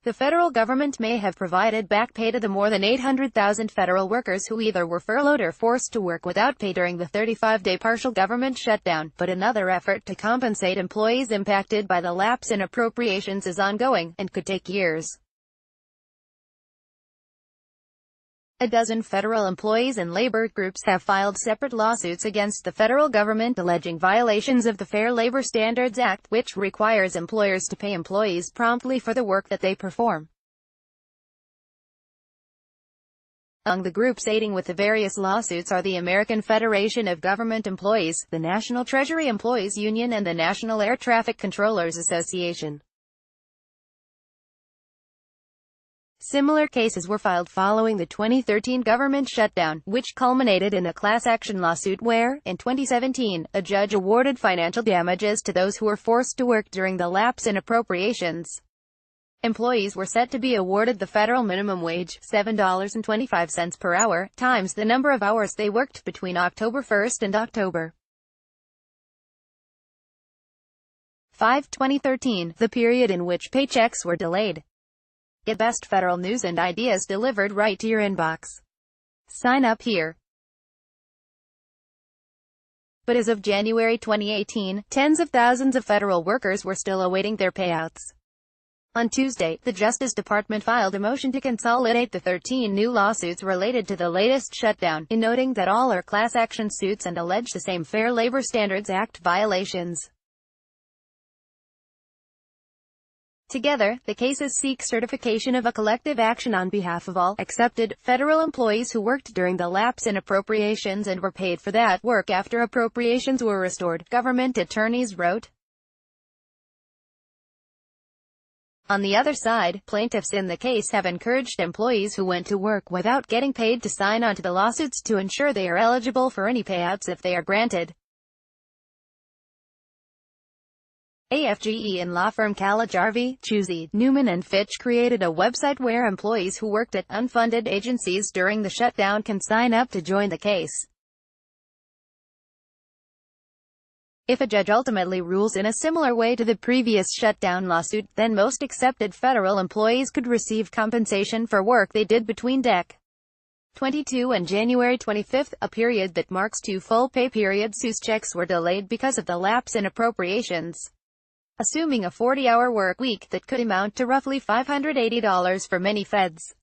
The federal government may have provided back pay to the more than 800,000 federal workers who either were furloughed or forced to work without pay during the 35-day partial government shutdown, but another effort to compensate employees impacted by the lapse in appropriations is ongoing, and could take years. A dozen federal employees and labor groups have filed separate lawsuits against the federal government alleging violations of the Fair Labor Standards Act, which requires employers to pay employees promptly for the work that they perform. Among the groups aiding with the various lawsuits are the American Federation of Government Employees, the National Treasury Employees Union, and the National Air Traffic Controllers Association. Similar cases were filed following the 2013 government shutdown, which culminated in a class action lawsuit where, in 2017, a judge awarded financial damages to those who were forced to work during the lapse in appropriations. Employees were set to be awarded the federal minimum wage, $7.25 per hour, times the number of hours they worked between October 1 and October 5, 2013, the period in which paychecks were delayed. Get best federal news and ideas delivered right to your inbox. Sign up here. But as of January 2018, tens of thousands of federal workers were still awaiting their payouts. On Tuesday, the Justice Department filed a motion to consolidate the 13 new lawsuits related to the latest shutdown, in noting that all are class action suits and allege the same Fair Labor Standards Act violations. Together, the cases seek certification of a collective action on behalf of all accepted federal employees who worked during the lapse in appropriations and were paid for that work after appropriations were restored, government attorneys wrote. On the other side, plaintiffs in the case have encouraged employees who went to work without getting paid to sign on to the lawsuits to ensure they are eligible for any payouts if they are granted. AFGE and law firm Jarvi, Chusey, Newman and Fitch created a website where employees who worked at unfunded agencies during the shutdown can sign up to join the case. If a judge ultimately rules in a similar way to the previous shutdown lawsuit, then most accepted federal employees could receive compensation for work they did between Dec. 22 and January 25, a period that marks 2 full pay periods whose checks were delayed because of the lapse in appropriations. Assuming a 40-hour work week that could amount to roughly $580 for many feds.